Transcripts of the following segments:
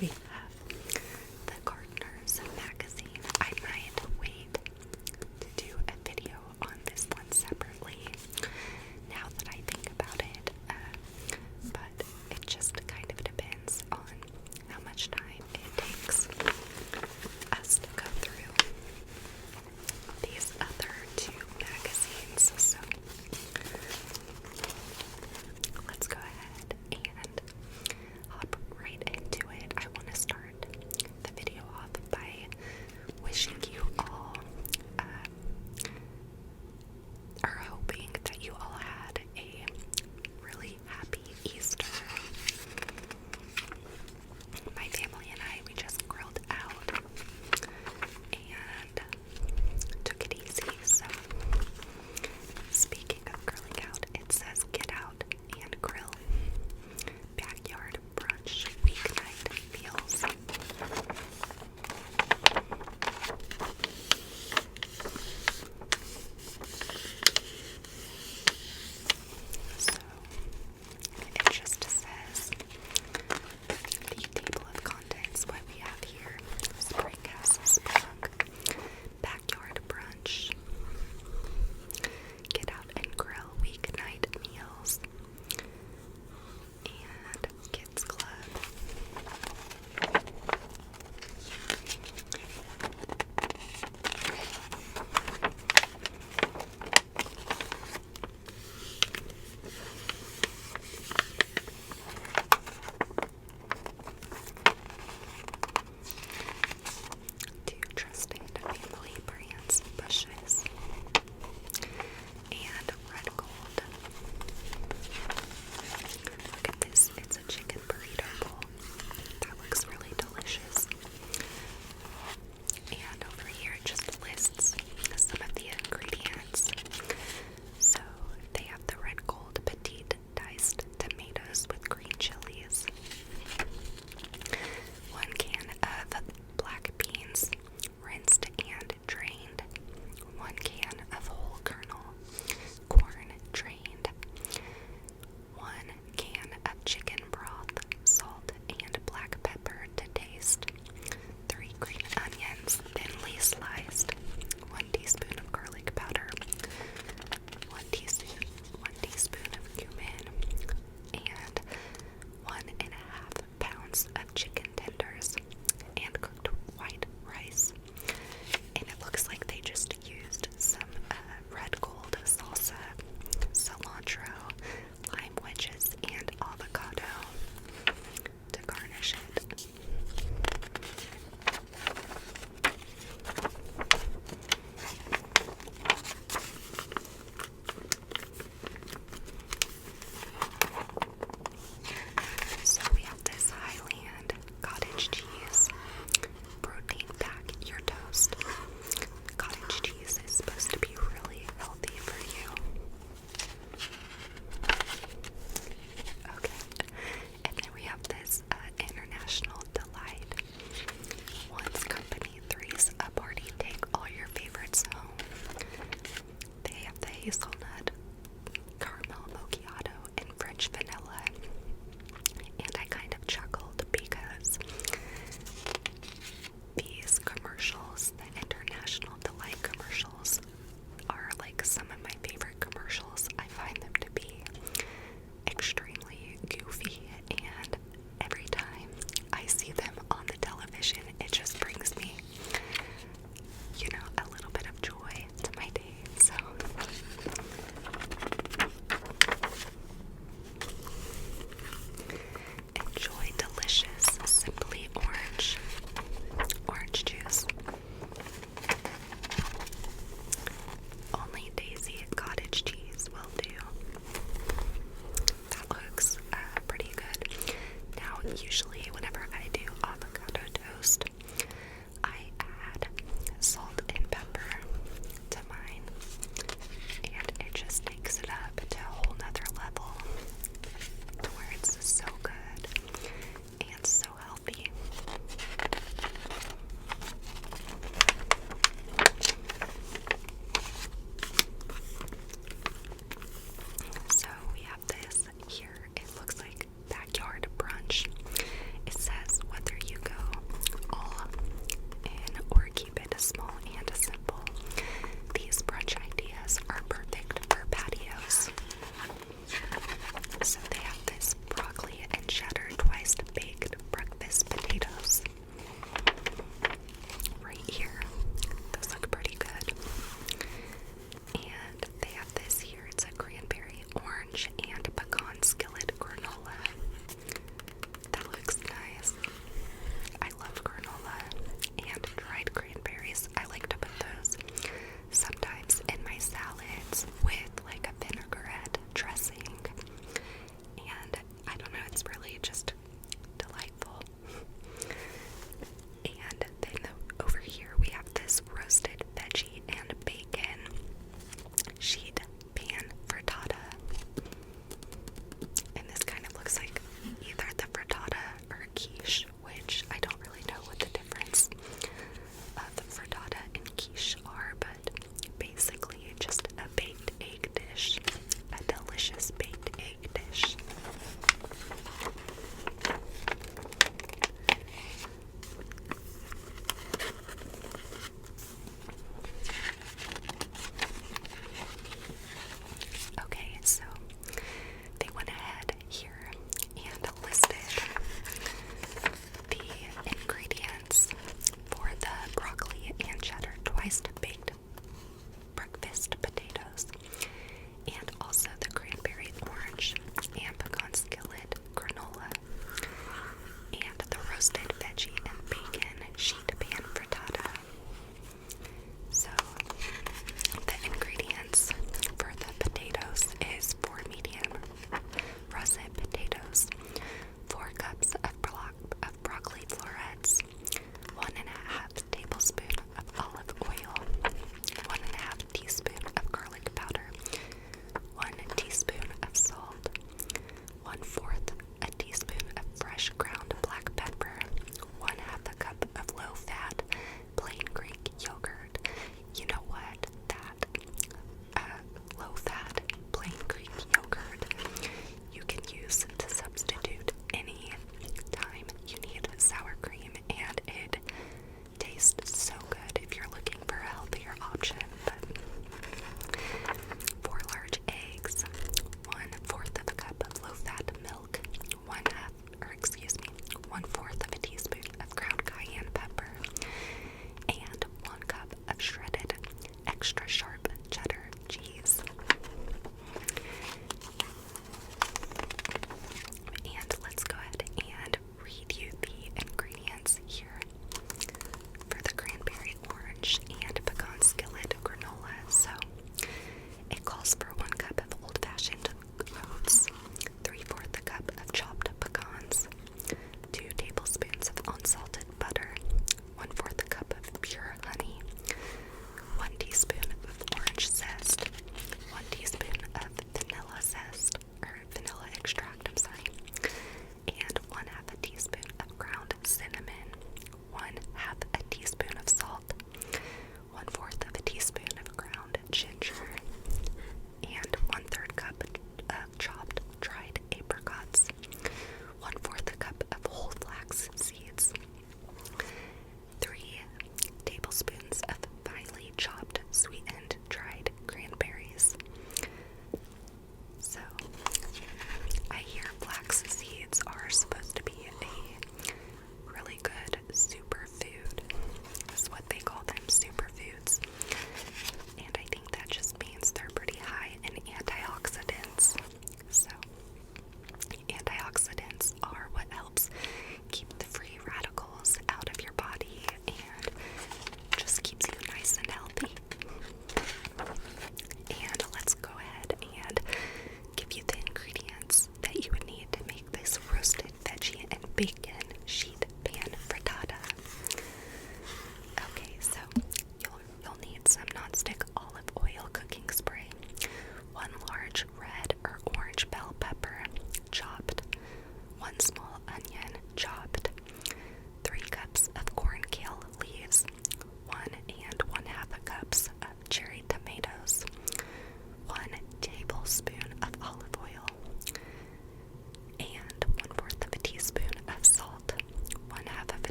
we have the Gardener's magazine. I might wait to do a video on this one separately now that I think about it, but it just kind of depends on how much time it takes us to go through these other two magazines. So let's go ahead and hop right into it. I want to start the video off by wishing you all, or hoping that you all had a really happy Easter. My family and I, we just grilled out and took it easy. So, speaking of grilling out, it says get out and grill. Backyard brunch weeknight meals. So it just says the table of contents, what we have here. Spring has sprung. Backyard brunch. Get out and grill weeknight meals. And kids club. Two trusted family brands, Bushes and Red Gold. Look at this, it's a chicken burrito bowl. That looks really delicious. And over here it just lists some of the ingredients. So they have the Red Gold petite diced tomatoes with green chilies. 1 can of black beans, rinsed and drained. 1 can of whole kernel corn, drained. 1 can of chicken broth, salt and black pepper to taste. 3 green onions, thinly sliced. 1 teaspoon of garlic powder. 1 teaspoon of cumin. And 1.5 pounds of chicken tenders and cooked white rice. And it looks like they just used some Red Gold salsa, cilantro, lime wedges, and avocado to garnish it. So we have this Highland cottage cheese. Protein pack your toast. Cottage cheese is supposed to be really healthy for you. Okay. And then we have this International Delight. One's company, three's a party. Take all your favorites home. They have the hazelnut, caramel macchiato, and French vanilla. And I kind of chuckled because these commercials, the International Delight commercials, are like some of my favorite commercials. I find them to be extremely goofy, and every time I see them on the television, it just brings me, a little bit of joy to my day. So enjoy delicious Simply orange juice. Only Daisy cottage cheese will do. That looks pretty good. Now, usually whenever I do avocado toast, I add salt and pepper to mine, and it just takes it up to a whole nother level to where it's so good and so healthy. So we have this here. It looks like backyard brunch. It says whether you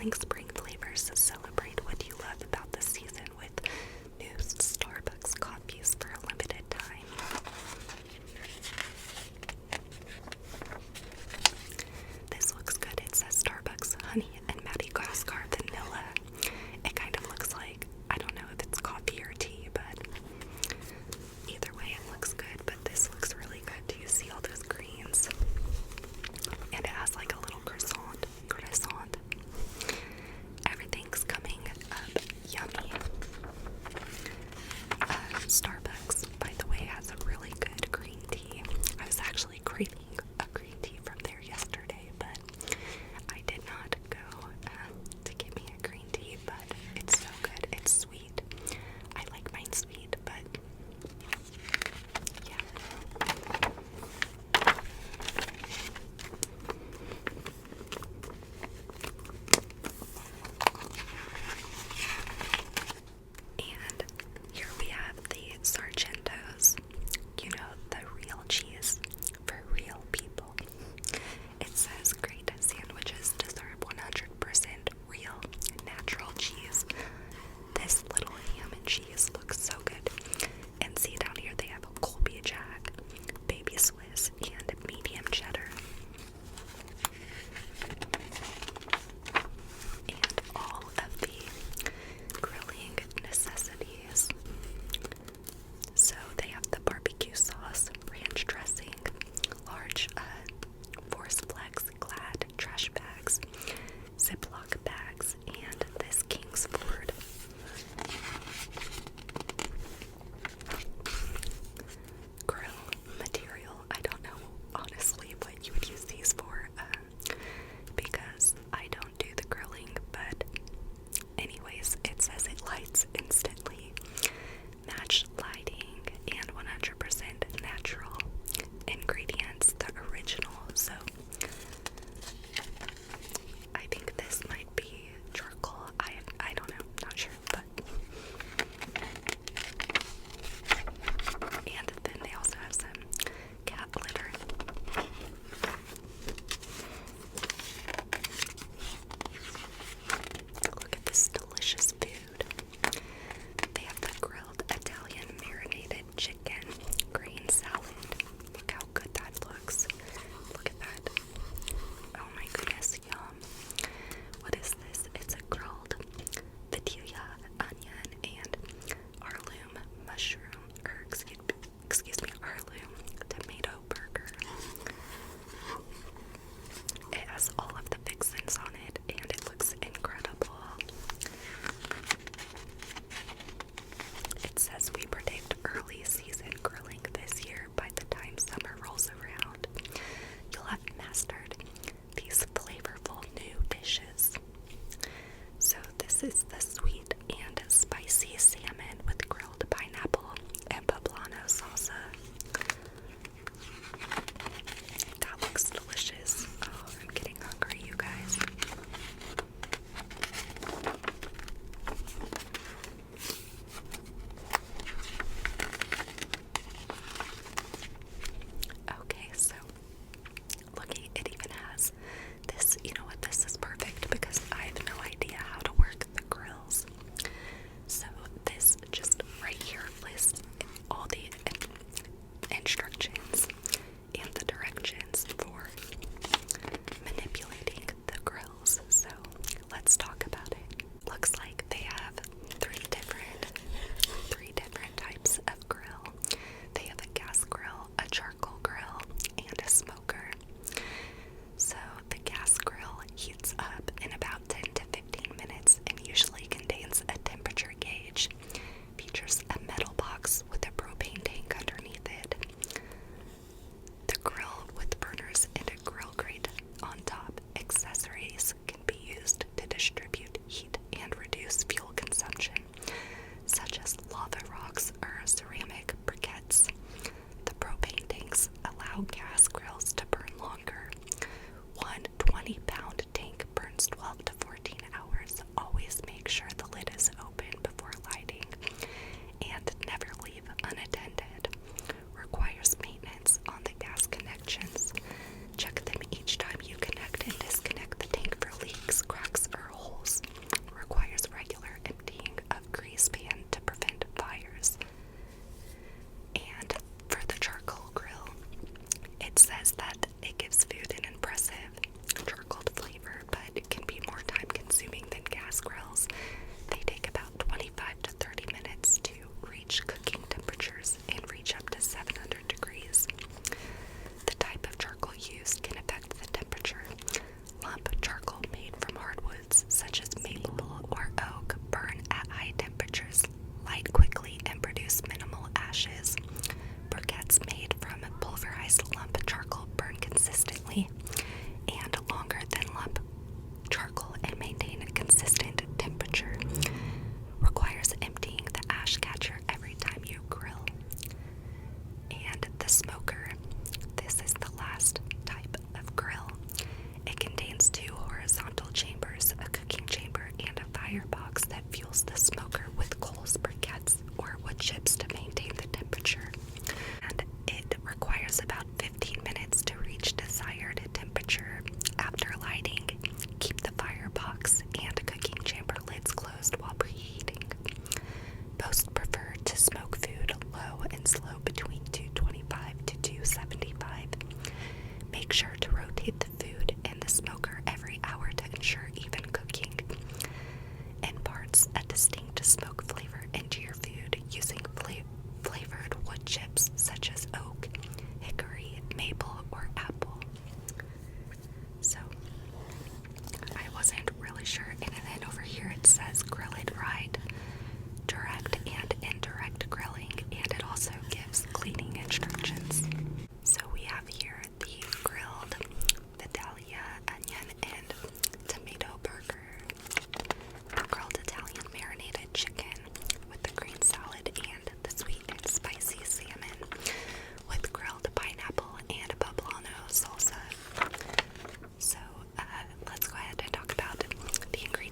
sizzling spring flavors. Celebrate what you love about the season with new Starbucks coffees for a limited time. This looks good. It says Starbucks honey and Madagascar vanilla. It kind of looks like, I don't know if it's coffee or tea, but either way it looks good. But this looks really good. Do you see all those greens? And it has like a little croissant. Everything's coming up yummy. Starbucks, by the way, has a really good green tea. I was actually craving a green tea from there yesterday, but I did not go to get me a green tea, but it's so good. It's sweet. I like mine sweet, but yeah. And here we have the Sargentos, you know, the real cheese for real people. It says great sandwiches deserve 100% real natural cheese. This little ham and cheese looks so good. And see down here they have a Colby Jack, baby Swiss, and medium cheddar. And all of the grilling necessities. So they have the barbecue sauce, ranch dressing, large Force Flex Glad trash bags, Ziploc bags, and this Kingsford grill material. I don't know honestly what you would use these for, because I don't do the grilling, but anyways, it says it lights instantly, matched lighting, and 100% natural ingredients, the original. So I think this might be charcoal. I don't know, not sure, but and then they also have some cat litter. Look at this delicious food. They have the grilled Italian marinated chicken grain salad. Look how good that looks. Look at that. Oh my goodness, yum. What is this? It's a grilled patilla, onion, and heirloom mushroom, or excuse me, heirloom tomato burger. It has all of the fixins on it, and it looks incredible. It says we predict early season grilling this year. By the time summer rolls around, you'll have mastered these flavorful new dishes. So this is the sweet and spicy salmon with grilled pineapple and poblano salsa. That looks delicious. Oh, I'm getting hungry, you guys. Okay, so looking, it even has this, you know what, this is perfect because I have no idea how to work the grill. polisher, and then over here it says grill it right, direct and indirect grilling, and it also gives cleaning instructions. So we have here the grilled Vidalia onion and tomato burger, the grilled Italian marinated chicken with the green salad and the sweet and spicy salmon with grilled pineapple and poblano salsa. So let's go ahead and talk about the ingredients.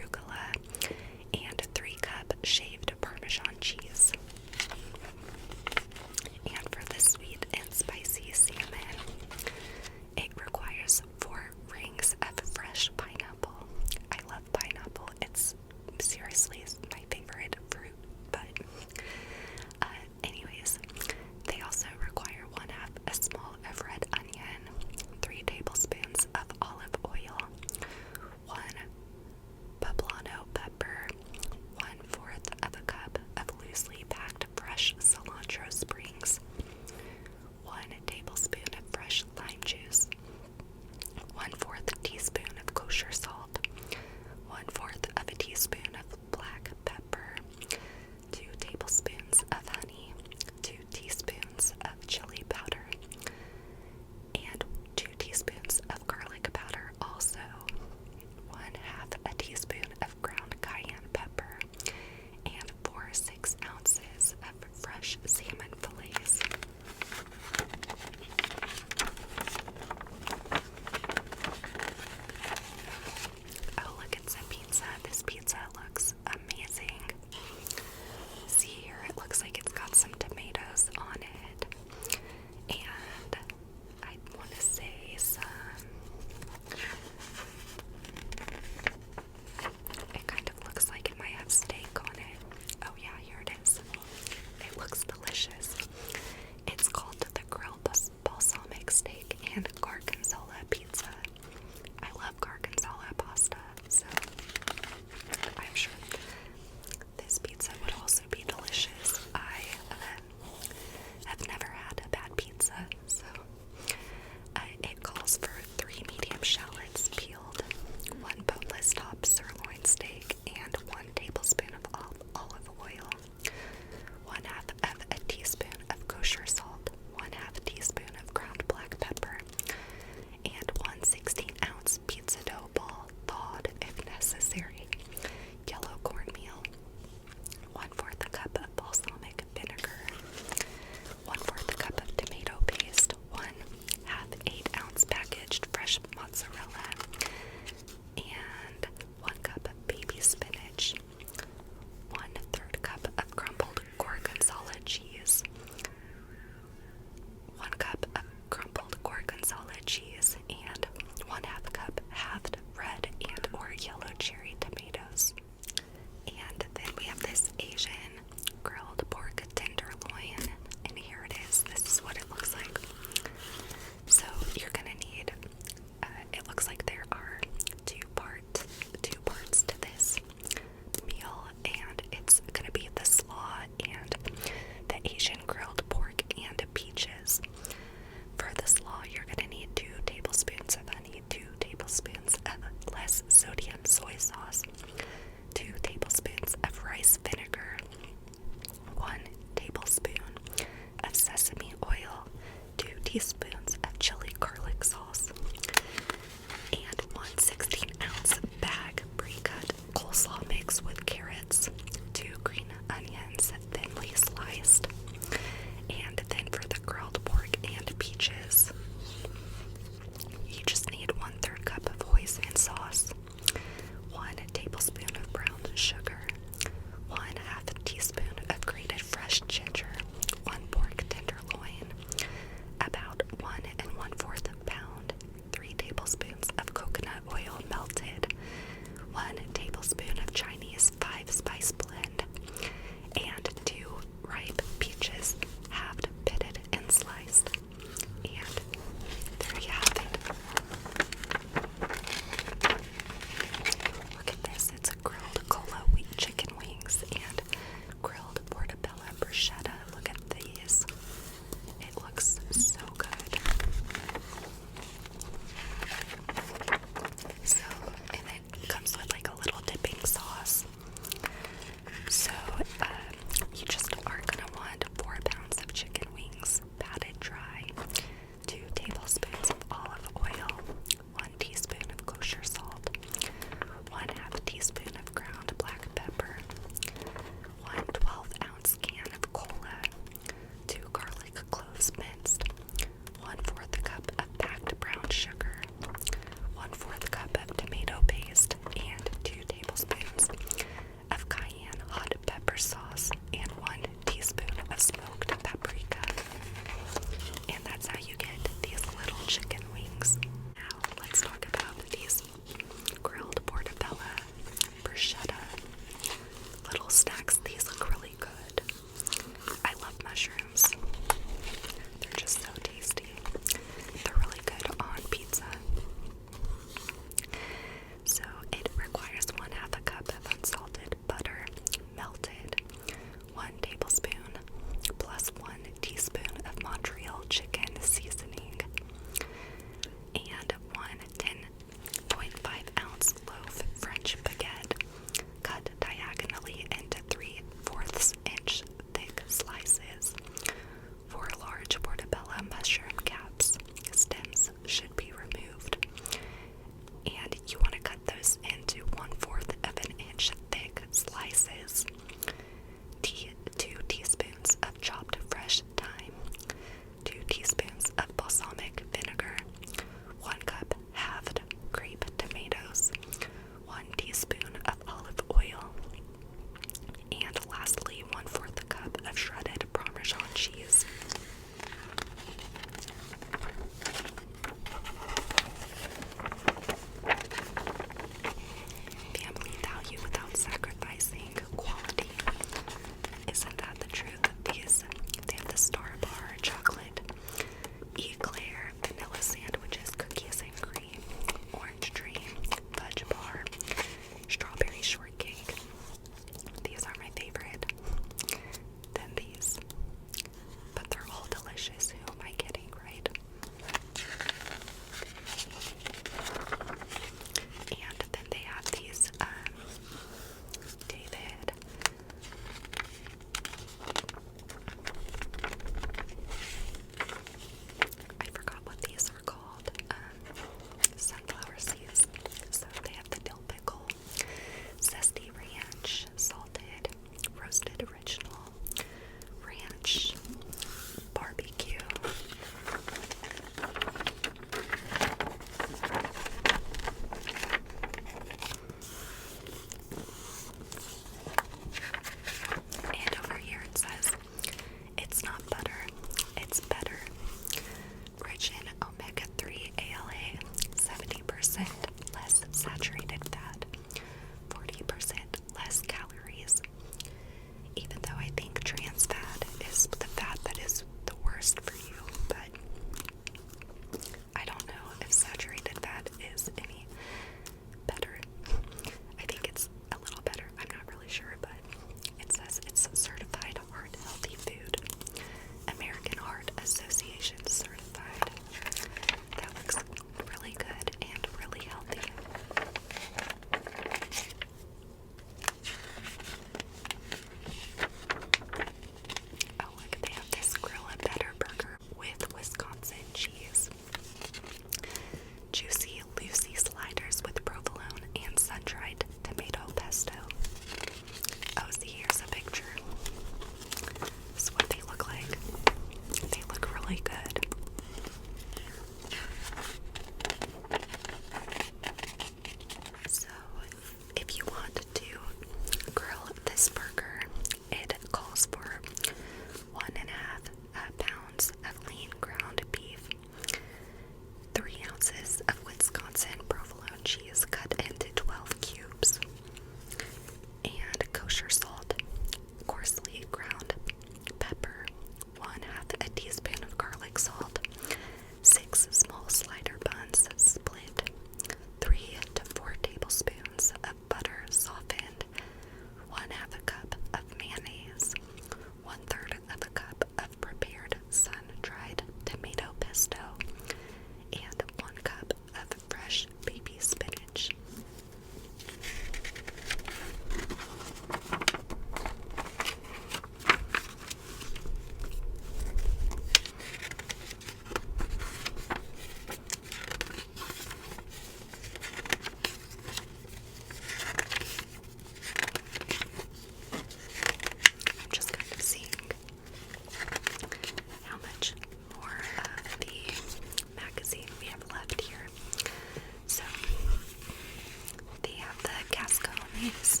nice.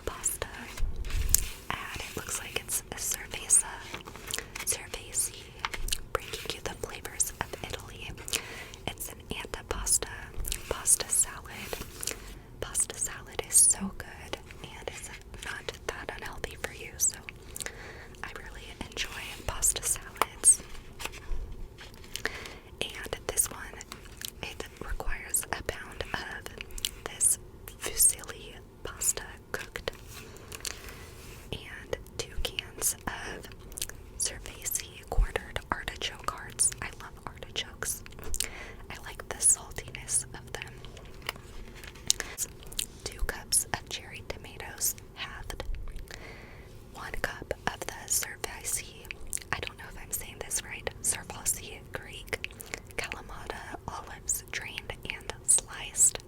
Pasta. And it looks like it's a cerveza. Cervezi. Bringing you the flavors of Italy. It's an antipasta pasta salad. Pasta salad is so good and it's not that unhealthy for you, so I really enjoy pasta salads. And this one, it requires a pound of this fusilli pasta cooked and 2 cans of cervezi quartered artichoke hearts. I love artichokes. I like the saltiness of them. 2 cups of cherry tomatoes halved. 1 cup of the cervezi, I don't know if I'm saying this right, cervezi Greek Kalamata olives drained and sliced.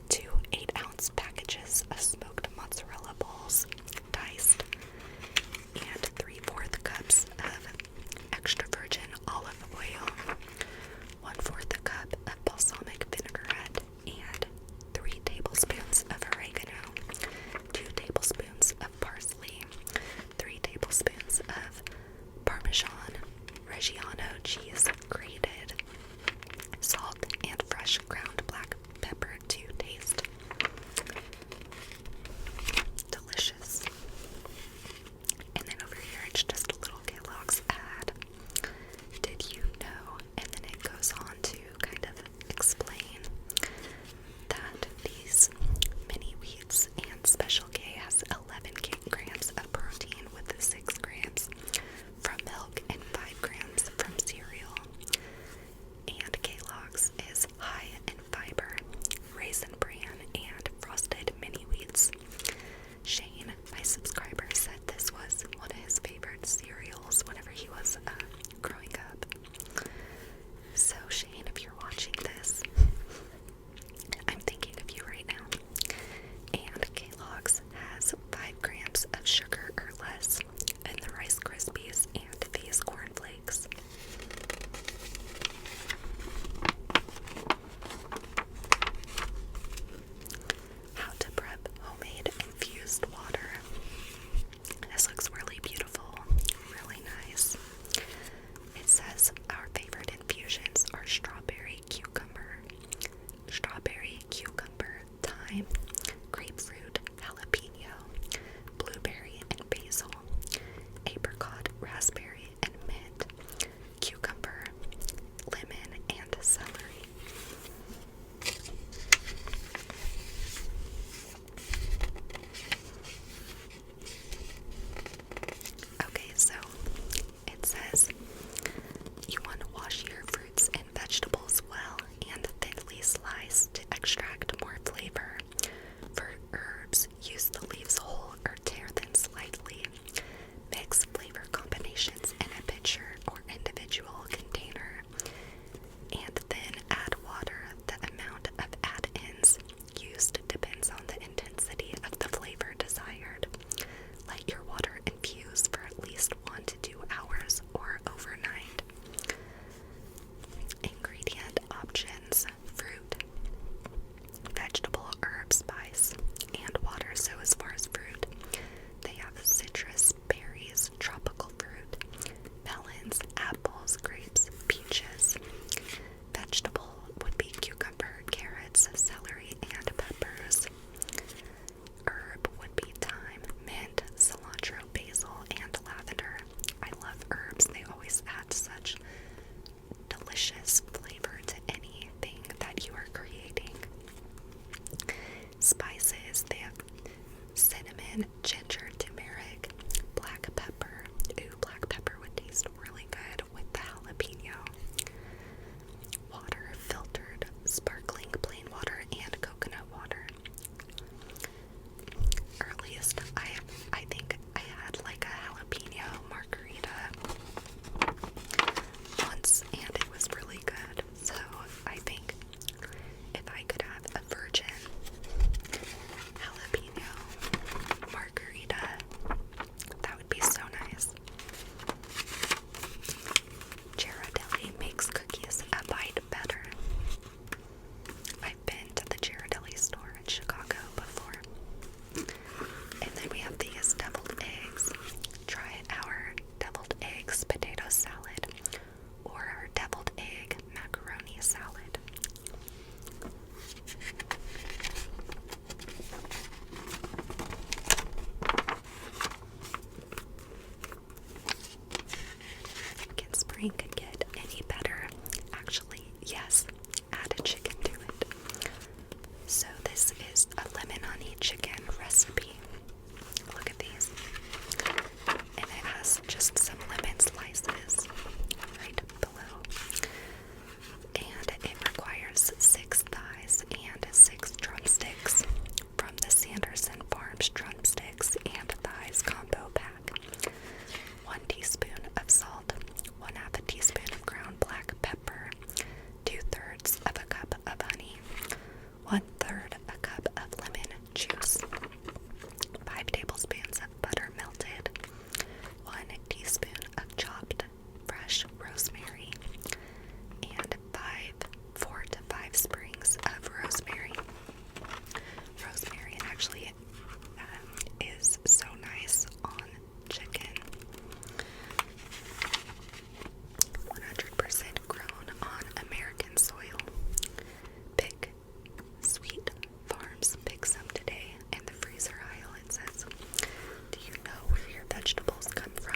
2 8-ounce packages of smoked mozzarella balls diced. And 3/4 cups of extra virgin olive oil. 1/4 cup of balsamic vinaigrette and 3 tablespoons of oregano, 2 tablespoons of parsley, 3 tablespoons of Parmesan Reggiano cheese grated, salt and fresh ground black pepper to taste. Delicious. And then over here it's just a little Kellogg's ad. Did you know? And then it goes on to kind of explain that these mini wheats and Special K has 11 grams of protein with 6 grams from milk and 5 grams from cereal. And Kellogg's is high in fiber, Raisin Bran, and frosted mini wheats. Shane, my subscriber, said this was one of his favorite cereals whenever he was growing up. So Shane, if you're watching this, I'm thinking of you right now. And Kellogg's has 5 grams of sugar or less in the Rice Krispies and these cornflakes. How to prep homemade infused water. This looks really beautiful, really nice. It says our favorite infusions are strawberry, cucumber, thyme, grapefruit, jalapeno, blueberry and basil, apricot, raspberry and mint, cucumber, lemon and celery. Okay, so it says you want to wash your fruits and vegetables well and thinly slice to extract more flavor. For herbs, use the leaves whole or tear them slightly. Mix flavor combinations in a pitcher or individual container, and then add water. The amount of add-ins used depends on the intensity of the flavor desired. Let your water infuse for at least 1 to 2 hours or overnight. Ingredient options: fruit, vegetable, herb, spice, and water. So as far as fruit, they have citrus, berries, tropical fruit, melons, apples, grapes, peaches. Vegetable would be cucumber, carrots, celery, and peppers. Herb would be thyme, mint, cilantro, basil, and lavender. I love herbs. They always add such delicious flavor to anything that you are creating. Spices, they have cinnamon, ginger, turmeric, black pepper. Ooh, black pepper would taste really good with the jalapeno. Water, filtered, sparkling plain water, and coconut water. Earliest, I think I had like a jalapeno margarita once, and it was really good. So I think if I could have a virgin jalapeno margarita, drink get any better? Actually, yes. Add a chicken to it. So this is a lemon honey chicken recipe. Look at these. And it has just some lemon slices right below. And it requires 6 thighs and 6 drumsticks from the Sanderson Farms drumsticks and thighs combo pack. 1 teaspoon of salt, 1/2 teaspoon of ground black pepper, 2/3 of a cup of honey, 1/3 a cup of lemon juice, 5 tablespoons of butter melted, 1 teaspoon of chopped fresh rosemary, and 4 to 5 sprigs of rosemary. Rosemary actually is so nice on chicken. 100% grown on American soil. Pick Sweet Farms. Pick some today in the freezer aisle, it says. Do you know where your vegetables come from?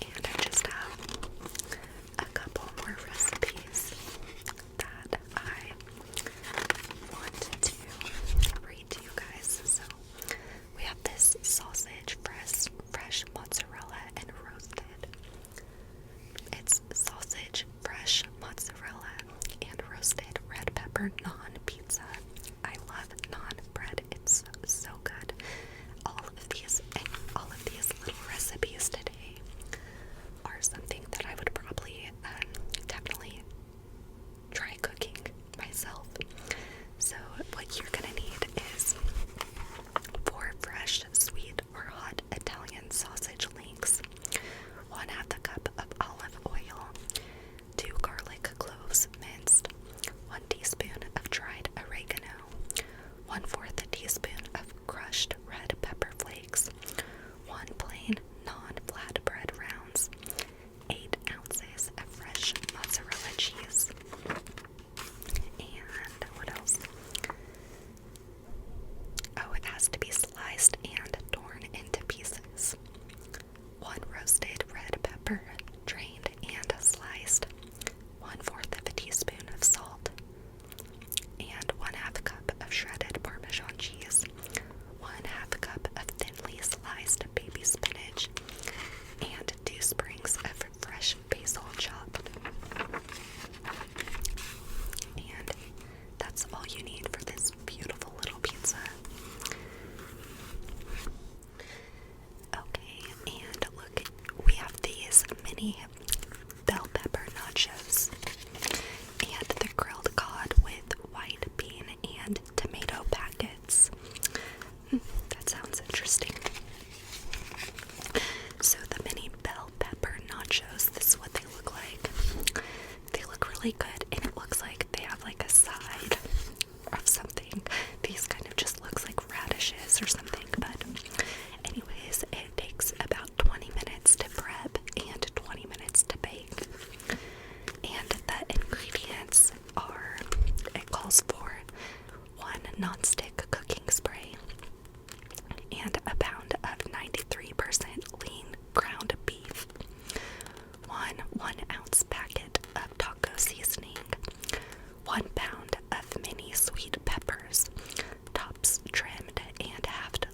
And I just have a couple more recipes that I want to read to you guys. So we have this sausage, fresh mozzarella and roasted. It's sausage, fresh mozzarella and roasted red pepper naan pizza. I love naan bread. It's so good. All of these little recipes today are something that I would probably definitely try cooking myself. So what you're gonna need is 4 fresh, sweet, or hot Italian sausage links, 1/2 cup of olive oil, 2 garlic cloves minced, 1 teaspoon of dried oregano, 1/4 teaspoon of crushed red pepper flakes, 1 plain non-flatbread rounds, 8 ounces of fresh mozzarella cheese, and what else? Oh, it has to be sliced and torn into pieces. 1 roasted red pepper, drained and sliced, 1/4 of a teaspoon of salt, and 1/2 cup of shredded Parmesan cheese, 1/2 cup of thinly sliced baby spinach, and 2 sprigs of fresh basil chopped. And that's all you need for this beautiful little pizza. Okay, and look, we have these mini bell pepper nachos and the grilled cod with white bean and tomato packets. That sounds interesting. So the mini bell pepper nachos, this is what they look like. They look really good, and it looks like they have like a side of something. These kind of just looks like radishes or something, but anyways, it takes about 20 minutes to prep and 20 minutes to bake. And the ingredients are, it calls for 1 nonstick cooking spray and a pound of 93% lean ground beef, 1 ounce packet of taco seasoning, 1 pound of mini sweet peppers, tops trimmed and halved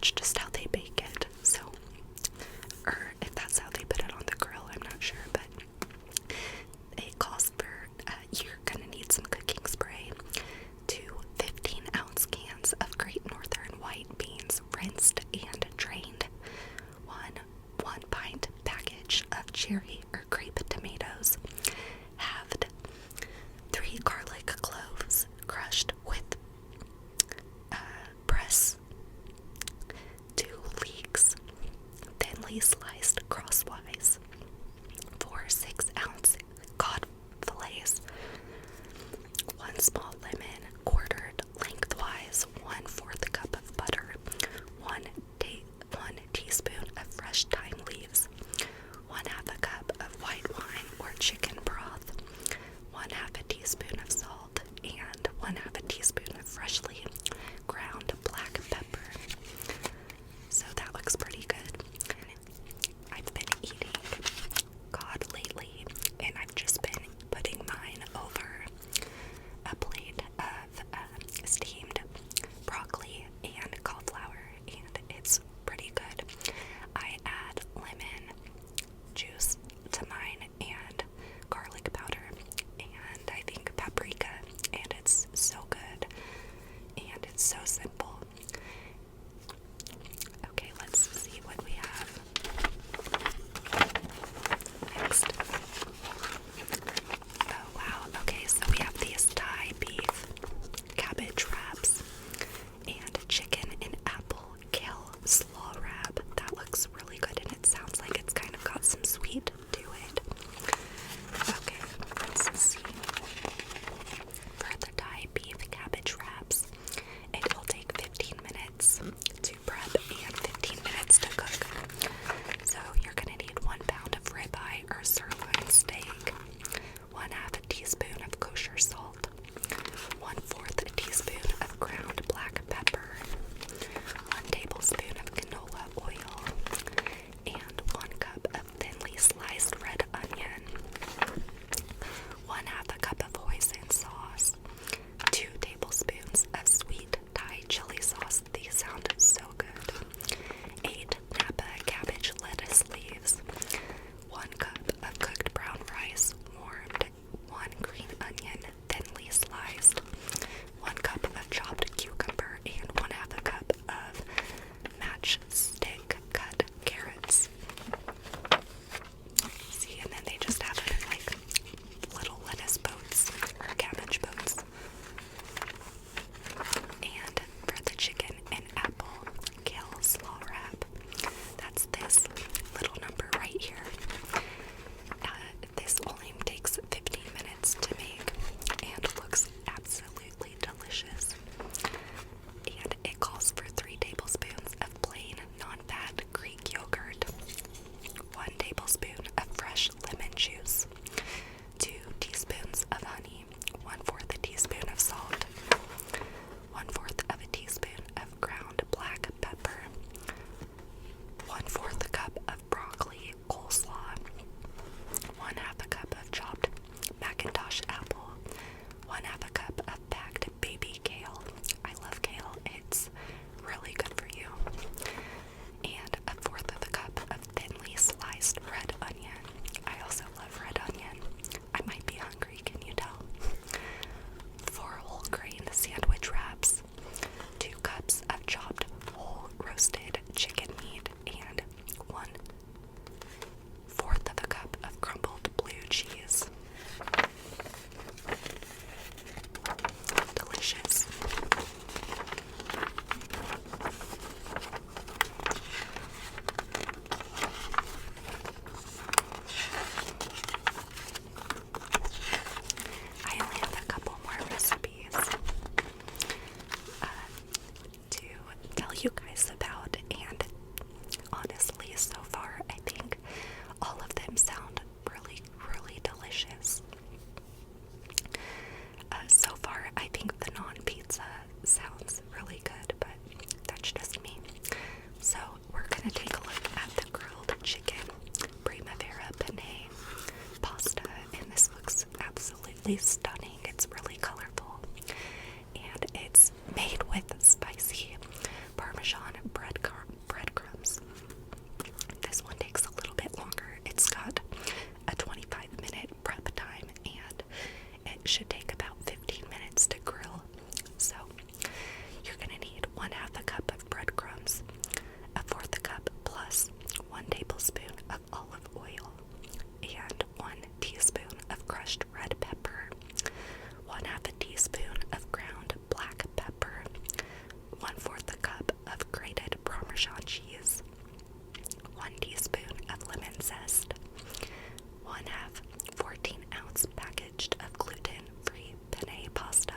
that's just how they bake it. So, or if that's how they put it on the grill, I'm not sure, but it calls for, you're gonna need some cooking spray, 2 15-ounce cans of Great Northern white beans, rinsed and drained, one pint package of cherry or grape tomatoes, halved, 3 garlic cloves, crushed with press, 2 leeks, thinly sliced crosswise, 4 6-ounce cod fillets, 1 small lemon, quartered lengthwise, 1/4 cup of butter, 1 teaspoon of fresh thyme leaves, 1/2 cup of white wine or chicken broth, 1/2 teaspoon of salt, and 1/2 teaspoon of freshly ground black pepper. So that looks pretty good. I've been eating cod lately, and I've just been putting mine over a plate of steamed broccoli and cauliflower, and it's pretty good. I add lemon juice to mine and garlic powder, and I think paprika, and it's so good, and it's so simple. Okay, let's see what we have next. Oh wow, okay, so we have these Thai beef cabbage wraps and chicken and apple kale slaw wrap. That looks really good, and it sounds like it's kind of got some sweet to it. Okay, let's see. For the Thai beef cabbage wraps, it will take 15 minutes to prep and 15 minutes to cook. So you're gonna need 1 pound of ribeye or sirloin steak, 1/2 teaspoon of kosher salt, 1/4 teaspoon of ground black pepper, 1 tablespoon of canola oil, and 1 cup of thinly sliced red onion, 1/2 cup of hoisin sauce, 2 tablespoons of sweet Thai chili sauce. These sound so good. 8 Napa cabbage lettuce leaves, 1 cup of cooked brown rice, warmed, 1 green onion, thinly sliced, 1 cup of chopped cucumber, and 1/2 cup of matchstick cut carrots. See, and then they just have it in like little lettuce boats or cabbage boats. And for the chicken and apple kale slaw wrap, that's this little number right here. This only takes 15 minutes to make and looks absolutely delicious. And it calls for 3 tablespoons of plain non-fat Greek yogurt, 1 tablespoon of fresh lemon juice, 2 teaspoons of honey, 1/4 teaspoon of salt, 1/4 of a teaspoon of ground black pepper, 1/4 cup of broccoli coleslaw, 1/2 cup of chopped Macintosh apple, 1/2 cup of packed baby kale. I love kale, it's really good for you. And 1/4 cup of thinly sliced red onion. I also love red onion. I might be hungry, can you tell? 4 whole grain sandwich wraps, 2 cups of chopped whole roasted chicken meat, and 1/4 cup of crumbled blue cheese. Delicious. I only have a couple more recipes to tell you guys about, and honestly, so far, I think all of them sound really, really delicious. So far, I think the non-pizza sounds really good, but that's just me. So we're gonna take a look at the grilled chicken Primavera Paneer pasta, and this looks absolutely stunning. It's really colorful, and it's made with spicy Parmesan breadcrumbs should take about 15 minutes to grill. So you're going to need 1/2 cup of breadcrumbs, 1/4 cup plus 1 tablespoon of olive oil, and 1 teaspoon of crushed red pepper, 1/2 teaspoon of ground black pepper, 1/4 cup of grated Parmesan cheese, 1 teaspoon of lemon zest, 1/2 14-ounce package of gluten-free penne pasta,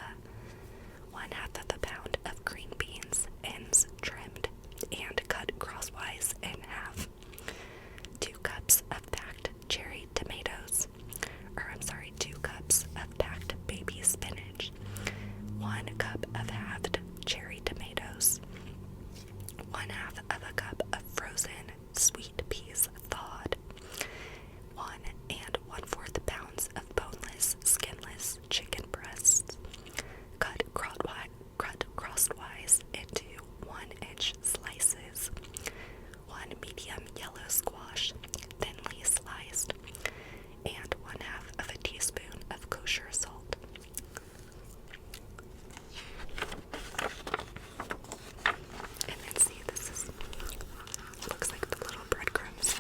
1/2 pound of green beans, ends trimmed and cut crosswise in half, 2 cups of packed cherry tomatoes, 2 cups of packed baby spinach, 1 cup of halved cherry tomatoes, 1/2 cup of frozen sweet peas thawed, 1 1/4 pounds of boneless, skinless chicken breasts, cut crosswise into 1-inch slices, 1 medium yellow squash, thinly sliced, and 1/2 teaspoon of kosher salt. And then see, looks like the little breadcrumbs.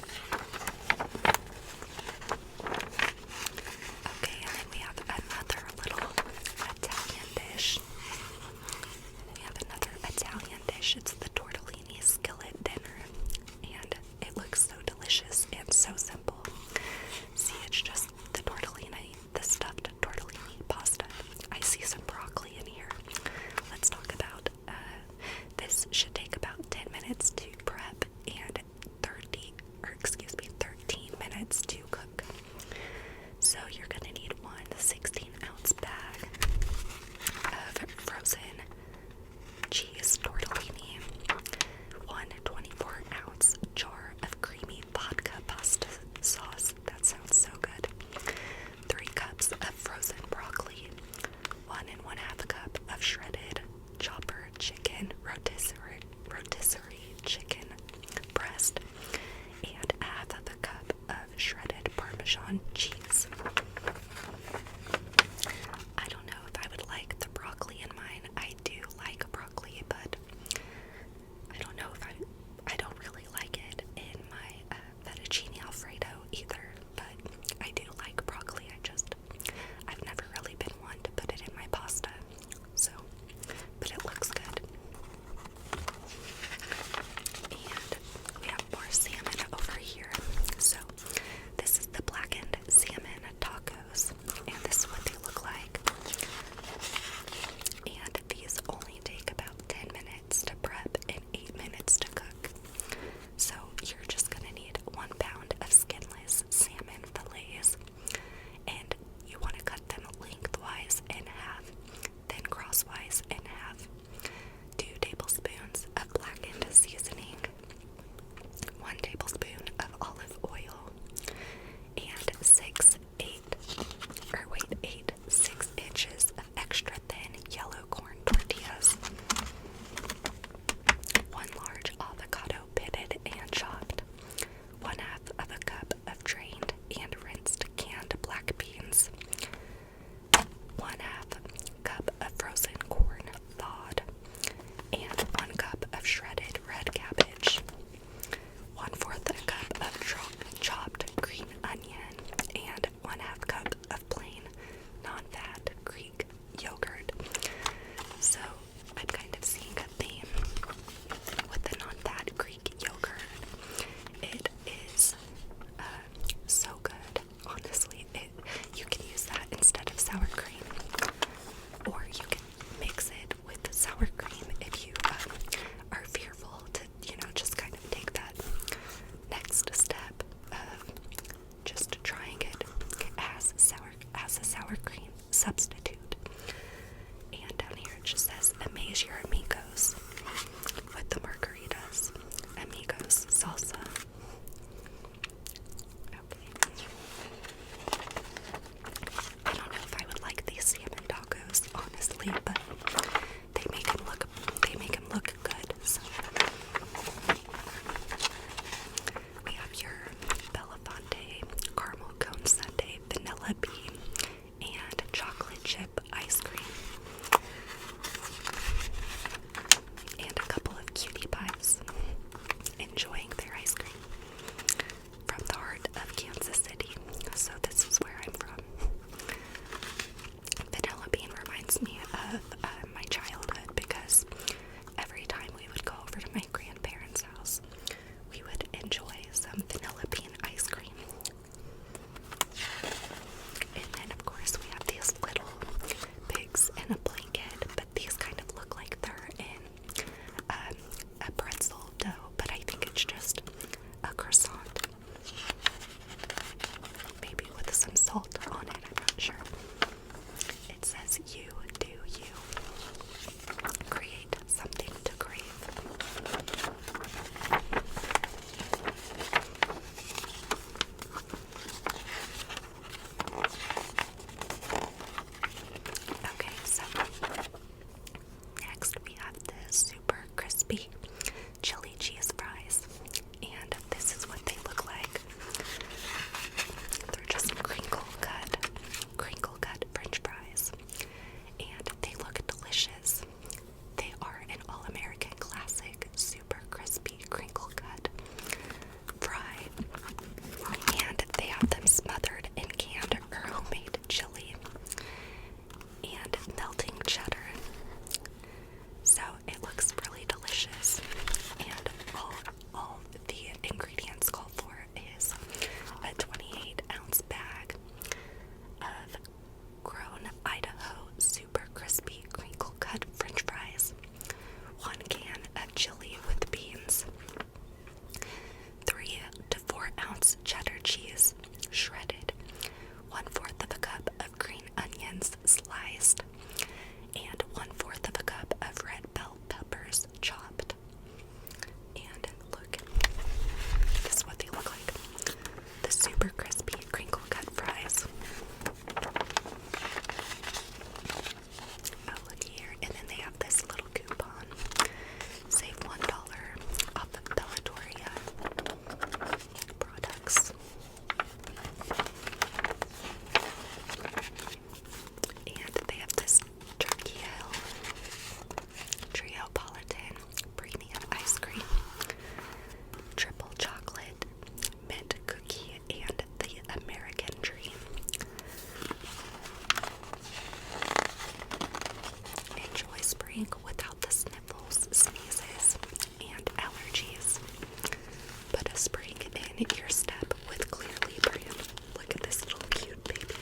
ear step with Clearly brand. Look at this little cute baby.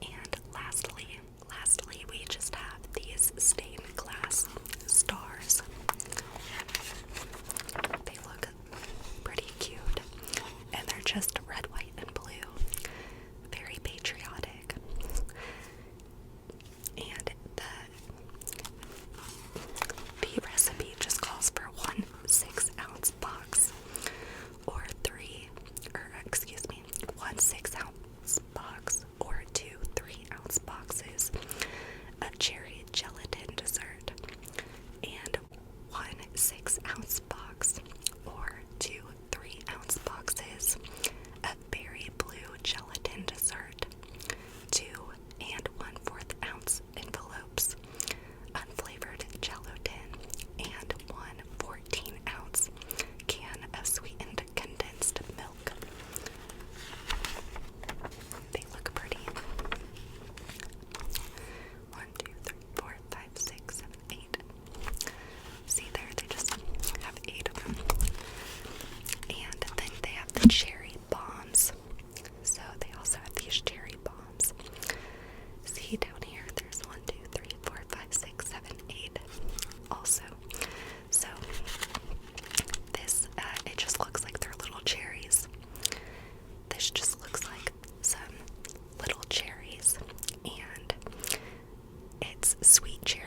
And lastly, we just have these stained glass stars. They look pretty cute, and they're just red, white, and blue. Very patriotic. And the recipe just calls for 1 6-ounce box, or 1 6-ounce box, or 2 3-ounce boxes of cherry gelatin dessert, and 1 6-ounce box, or 2 3-ounce boxes of berry blue gelatin dessert, 2 1/4 ounce envelopes, unflavored gelatin, and 1 14-ounce can of sweetened condensed milk. They look pretty. 1, 2, 3, 4, 5, 6, 7, 8. See there, they just have 8 of them. And then they have the cherry bombs. So they also have these cherry bombs. See down here, there's 1, 2, 3, 4, 5, 6, 7, 8 also. So this, it just looks like they're little cherries. This just looks like some little cherries, and it's sweet cherry